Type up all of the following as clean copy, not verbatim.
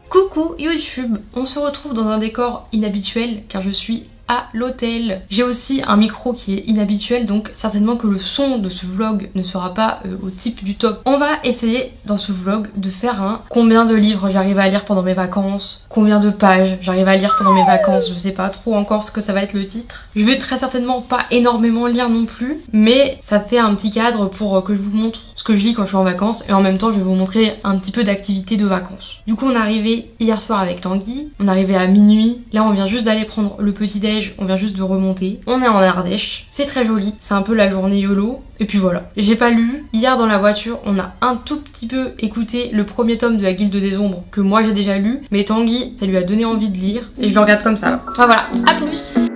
Coucou YouTube, on se retrouve dans un décor inhabituel car je suis à l'hôtel. J'ai aussi un micro qui est inhabituel, donc certainement que le son de ce vlog ne sera pas au type du top. On va essayer dans ce vlog de faire un combien de livres j'arrive à lire pendant mes vacances, combien de pages j'arrive à lire pendant mes vacances, je sais pas trop encore ce que ça va être le titre. Je vais très certainement pas énormément lire non plus, mais ça fait un petit cadre pour que je vous montre ce que je lis quand je suis en vacances, et en même temps je vais vous montrer un petit peu d'activité de vacances. Du coup on est arrivé hier soir avec Tanguy, on est arrivé à minuit, là on vient juste d'aller prendre le petit déj. On vient juste de remonter. On est en Ardèche. C'est très joli. C'est un peu la journée YOLO. Et puis voilà. J'ai pas lu. Hier dans la voiture, on a un tout petit peu écouté le premier tome de la Guilde des Ombres que moi j'ai déjà lu. Mais Tanguy, ça lui a donné envie de lire. Et je le regarde comme ça. Enfin voilà. À plus.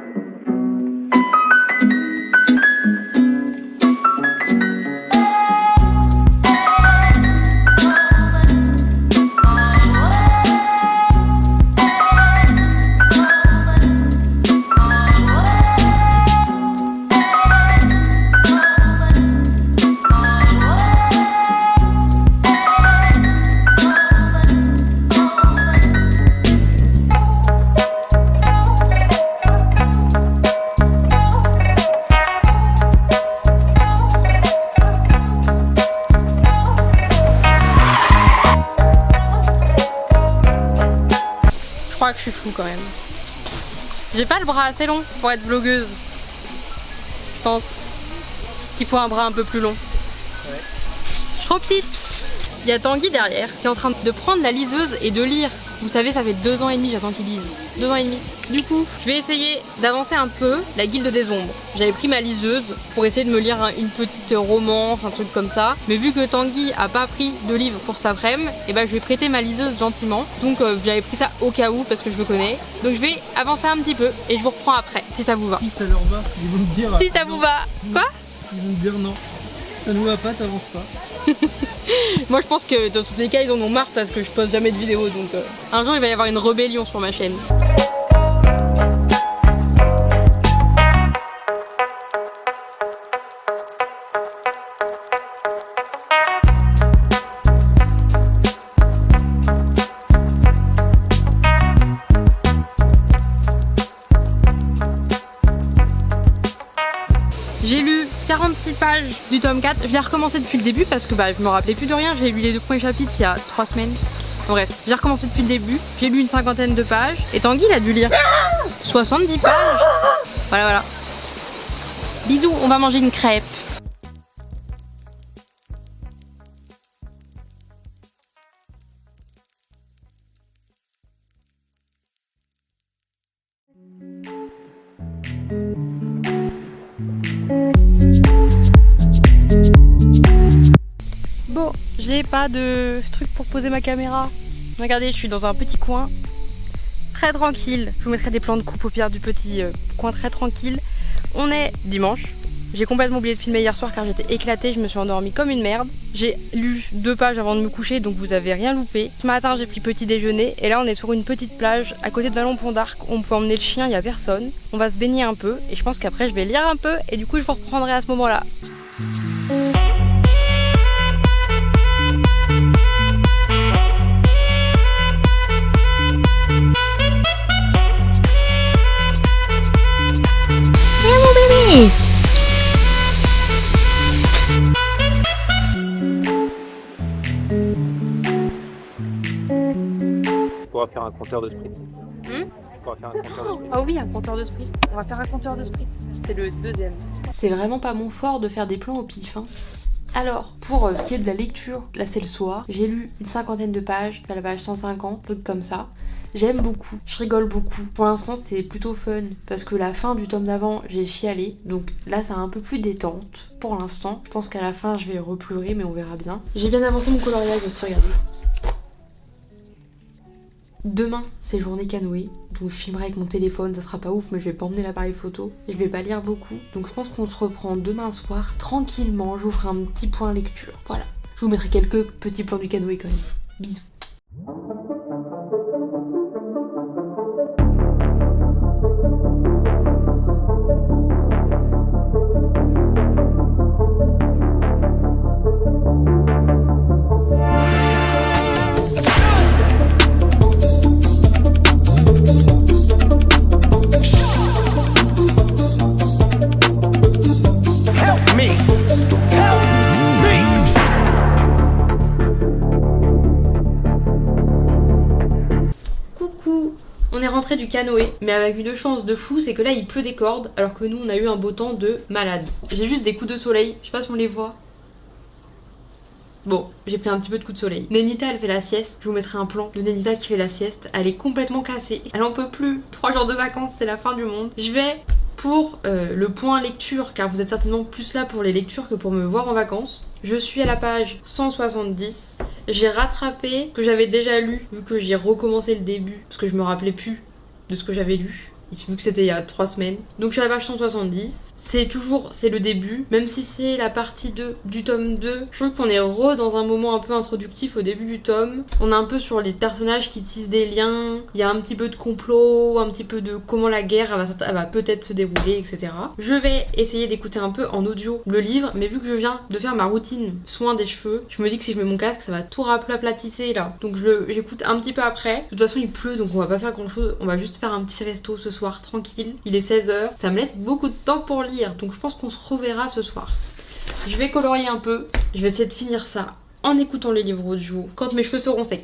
Je crois que je suis floue quand même. J'ai pas le bras assez long pour être vlogueuse. Je pense qu'il faut un bras un peu plus long. Ouais. Je suis trop petite. Il y a Tanguy derrière qui est en train de prendre la liseuse et de lire. Vous savez, ça fait 2 ans et demi j'attends qu'il lise. 2 ans et demi. Du coup, je vais essayer d'avancer un peu la Guilde des Ombres. J'avais pris ma liseuse pour essayer de me lire une petite romance, un truc comme ça. Mais vu que Tanguy a pas pris de livre pour cet après-midi, et ben je vais prêter ma liseuse gentiment. Donc j'avais pris ça au cas où parce que je le connais. Donc je vais avancer un petit peu et je vous reprends après si ça vous va. Si ça leur va, ils vont me dire. Si ça vous va. Quoi? Ils vont me dire non. Ça nous va pas, t'avances pas. Moi je pense que dans tous les cas ils en ont marre parce que je poste jamais de vidéos, donc un jour il va y avoir une rébellion sur ma chaîne. J'ai lu 46 pages du tome 4, je l'ai recommencé depuis le début parce que je me rappelais plus de rien, j'ai lu les 2 premiers chapitres il y a 3 semaines. Bref, j'ai recommencé depuis le début, j'ai lu une 50aine de pages et Tanguy il a dû lire 70 pages. Voilà. Bisous, on va manger une crêpe. Bon, j'ai pas de truc pour poser ma caméra. Regardez, je suis dans un petit coin très tranquille. Je vous mettrai des plans de coupe au pire du petit coin très tranquille. On est dimanche. J'ai complètement oublié de filmer hier soir car j'étais éclatée, je me suis endormie comme une merde. J'ai lu 2 pages avant de me coucher, donc vous avez rien loupé. Ce matin j'ai pris petit déjeuner et là on est sur une petite plage à côté de Vallon-Pont d'Arc. On peut emmener le chien, il n'y a personne. On va se baigner un peu et je pense qu'après je vais lire un peu et du coup je vous reprendrai à ce moment-là. On pourra faire un compteur de spritz. On pourra faire un compteur de spritz. Ah oui, un compteur de spritz. On va faire un compteur de spritz. C'est le 2e. C'est vraiment pas mon fort de faire des plans au pif. Hein. Alors, pour ce qui est de la lecture, là c'est le soir. J'ai lu une 50aine de pages, c'est la page 150, truc comme ça. J'aime beaucoup, je rigole beaucoup. Pour l'instant c'est plutôt fun parce que la fin du tome d'avant j'ai chialé. Donc là c'est un peu plus détente pour l'instant. Je pense qu'à la fin je vais repleurer mais on verra bien. J'ai bien avancé mon coloriage aussi, regardez. Demain c'est journée canoë, donc je filmerai avec mon téléphone, ça sera pas ouf mais je vais pas emmener l'appareil photo et je vais pas lire beaucoup. Donc je pense qu'on se reprend demain soir tranquillement, je vous ferai un petit point lecture. Voilà, je vous mettrai quelques petits plans du canoë quand même. Bisous. rentrée du canoë, mais avec une chance de fou, c'est que là il pleut des cordes, alors que nous on a eu un beau temps de malade. J'ai juste des coups de soleil, je sais pas si on les voit. Bon, j'ai pris un petit peu de coup de soleil. Nenita elle fait la sieste, je vous mettrai un plan de Nenita qui fait la sieste, elle est complètement cassée, elle en peut plus. 3 jours de vacances, c'est la fin du monde. Je vais pour le point lecture, car vous êtes certainement plus là pour les lectures que pour me voir en vacances. Je suis à la page 170. J'ai rattrapé ce que j'avais déjà lu, vu que j'ai recommencé le début, parce que je me rappelais plus de ce que j'avais lu, vu que c'était il y a 3 semaines. Donc je suis à la page 170. C'est le début, même si c'est la partie 2 du tome 2. Je trouve qu'on est dans un moment un peu introductif au début du tome. On est un peu sur les personnages qui tissent des liens. Il y a un petit peu de complot, un petit peu de comment la guerre elle va peut-être se dérouler, etc. Je vais essayer d'écouter un peu en audio le livre, mais vu que je viens de faire ma routine soin des cheveux, je me dis que si je mets mon casque, ça va tout raplatisser là. Donc j'écoute un petit peu après. De toute façon, il pleut, donc on va pas faire grand chose. On va juste faire un petit resto ce soir, tranquille. Il est 16h. Ça me laisse beaucoup de temps pour lire. Donc je pense qu'on se reverra ce soir. Je vais colorier un peu. Je vais essayer de finir ça en écoutant le livre audio quand mes cheveux seront secs.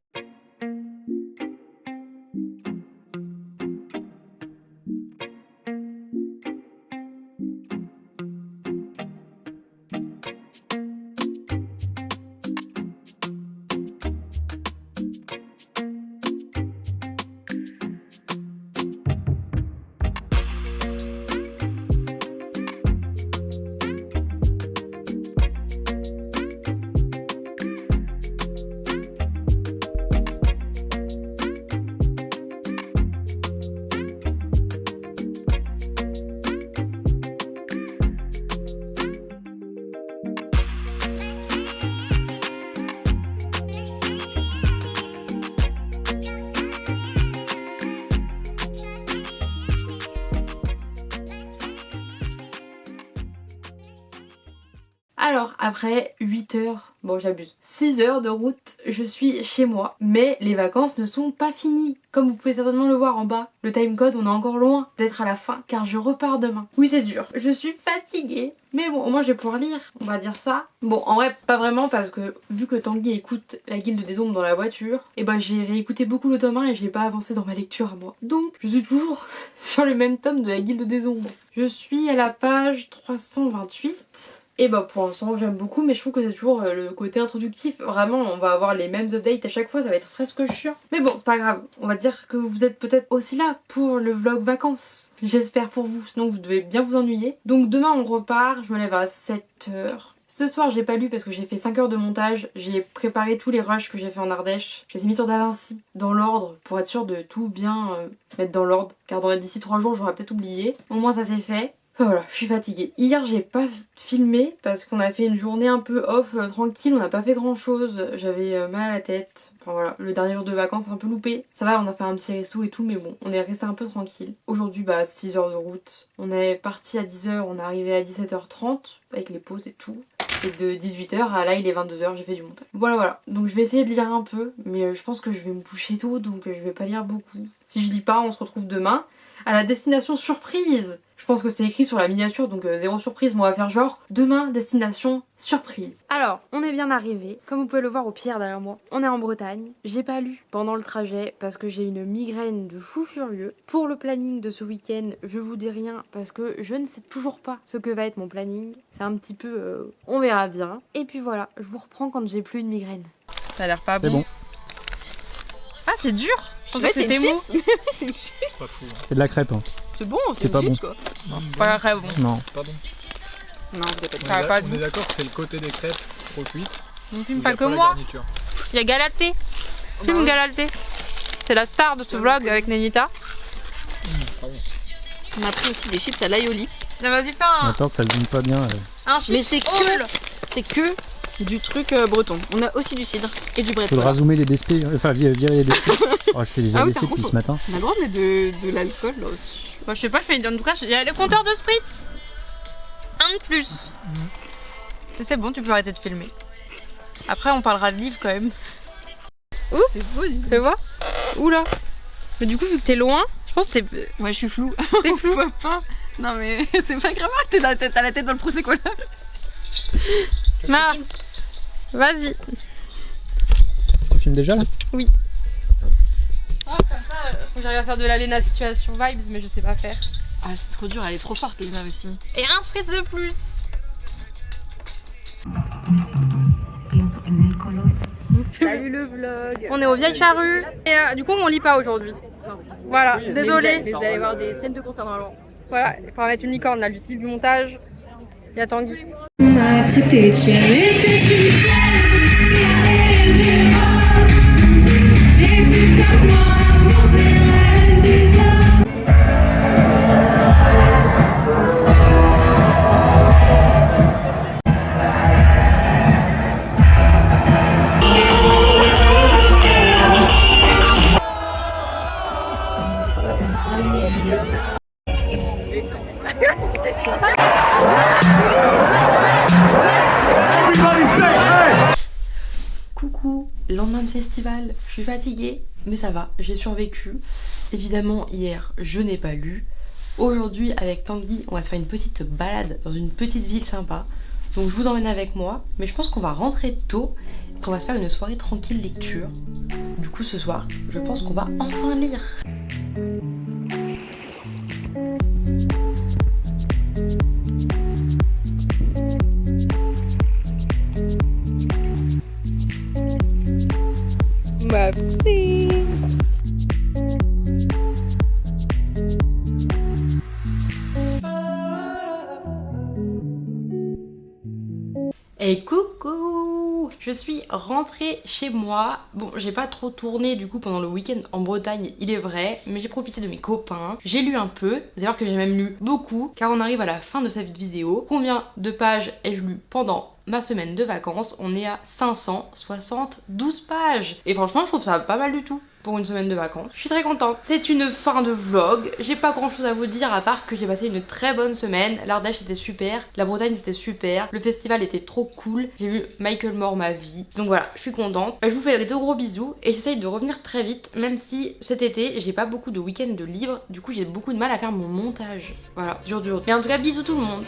Alors, après 8 heures, bon j'abuse, 6 heures de route, je suis chez moi. Mais les vacances ne sont pas finies. Comme vous pouvez certainement le voir en bas, le timecode, on est encore loin d'être à la fin car je repars demain. Oui, c'est dur, je suis fatiguée. Mais bon, au moins je vais pouvoir lire, on va dire ça. Bon, en vrai, pas vraiment parce que vu que Tanguy écoute la Guilde des Ombres dans la voiture, et ben j'ai réécouté beaucoup le tome 1 et j'ai pas avancé dans ma lecture à moi. Donc, je suis toujours sur le même tome de la Guilde des Ombres. Je suis à la page 328. Et bah pour l'instant j'aime beaucoup, mais je trouve que c'est toujours le côté introductif. Vraiment on va avoir les mêmes updates à chaque fois, ça va être presque chiant. Mais bon c'est pas grave, on va dire que vous êtes peut-être aussi là pour le vlog vacances. J'espère pour vous, sinon vous devez bien vous ennuyer. Donc demain on repart, je me lève à 7h. Ce soir j'ai pas lu parce que j'ai fait 5 heures de montage. J'ai préparé tous les rushs que j'ai fait en Ardèche. Je les ai mis sur DaVinci dans l'ordre pour être sûr de tout bien mettre dans l'ordre. Car d'ici 3 jours j'aurais peut-être oublié. Au moins ça c'est fait. Voilà, je suis fatiguée. Hier j'ai pas filmé parce qu'on a fait une journée un peu off, tranquille, on n'a pas fait grand chose. J'avais mal à la tête. Enfin voilà, le dernier jour de vacances un peu loupé. Ça va, on a fait un petit resto et tout, mais bon, on est resté un peu tranquille. Aujourd'hui, bah 6 heures de route. On est parti à 10h, on est arrivé à 17h30 avec les pauses et tout. Et de 18h à là il est 22h, j'ai fait du montage. Voilà. Donc je vais essayer de lire un peu, mais je pense que je vais me coucher tôt, donc je vais pas lire beaucoup. Si je lis pas, on se retrouve demain à la destination surprise. Je pense que c'est écrit sur la miniature, donc zéro surprise, mais on va faire genre demain destination surprise. Alors, on est bien arrivé. Comme vous pouvez le voir au Pierre derrière moi, on est en Bretagne. J'ai pas lu pendant le trajet parce que j'ai une migraine de fou furieux. Pour le planning de ce week-end, je vous dis rien parce que je ne sais toujours pas ce que va être mon planning. C'est un petit peu... on verra bien. Et puis voilà, je vous reprends quand j'ai plus une migraine. Ça a l'air pas bon. Ah, c'est dur. Je pensais que c'était mou. C'est pas fou. C'est de la crêpe. Hein. C'est bon, c'est pas bon. Quoi. Non, pas très bon. Non, pas bon. Non, peut-être pas. On est d'accord que c'est le côté des crêpes trop cuites. On filme pas que moi. Il y a Galatée. Filme Galatée. C'est la star de ce vlog avec Nenita. On a pris aussi des chips à l'aioli. Vas-y, fais un. Attends, ça se dit pas bien. Mais c'est que du truc breton. On a aussi du cidre et du bretzel. Faudra zoomer les DSP, enfin virer les DSP. Oh, je fais des AVC depuis ce matin. On a le droit de mettre de l'alcool là aussi. Bah, je sais pas, en tout cas, il y a le compteur de spritz. Un de plus. C'est bon, tu peux arrêter de filmer. Après, on parlera de livres quand même. Ouh, c'est beau, fais voir. Oula. Mais du coup, vu que t'es loin, je pense que t'es. Ouais, je suis floue. T'es floue. Non, mais c'est pas grave, t'as la tête dans le Prosecco là. Non. Vas-y. Tu filmes déjà là? Oui. Oh, comme ça, faut que j'arrive à faire de la Lena situation vibes, mais je sais pas faire. Ah, c'est trop dur, elle est trop forte, Lena aussi. Et un spritz de plus. Salut le vlog. On est aux Vieilles Charrues et du coup on lit pas aujourd'hui. Voilà, désolé. Mais vous allez voir des scènes de concert normalement. Voilà, il faudra mettre une licorne là, Lucie du montage. Il y a Tanguy. On m'a traité de chienne, mais c'est une chienne qui a les putes comme moi pour des rêves bizarres. Coucou, lendemain de festival, je suis fatiguée, mais ça va, j'ai survécu. Évidemment, hier, je n'ai pas lu. Aujourd'hui, avec Tanguy, on va se faire une petite balade dans une petite ville sympa. Donc je vous emmène avec moi, mais je pense qu'on va rentrer tôt et qu'on va se faire une soirée tranquille lecture. Du coup, ce soir, je pense qu'on va enfin lire. Ma fille. Et coucou! Je suis rentrée chez moi. Bon, j'ai pas trop tourné du coup pendant le week-end en Bretagne, il est vrai, mais j'ai profité de mes copains. J'ai lu un peu, vous allez voir que j'ai même lu beaucoup, car on arrive à la fin de cette vidéo. Combien de pages ai-je lu pendant ma semaine de vacances? On est à 572 pages. Et franchement, je trouve ça pas mal du tout pour une semaine de vacances. Je suis très contente. C'est une fin de vlog. J'ai pas grand chose à vous dire à part que j'ai passé une très bonne semaine. L'Ardèche c'était super, la Bretagne c'était super, le festival était trop cool. J'ai vu Michael Moore ma vie. Donc voilà, je suis contente. Je vous fais de gros bisous et j'essaye de revenir très vite, même si cet été j'ai pas beaucoup de week-ends de libre. Du coup j'ai beaucoup de mal à faire mon montage. Voilà, dur. Mais en tout cas, bisous tout le monde.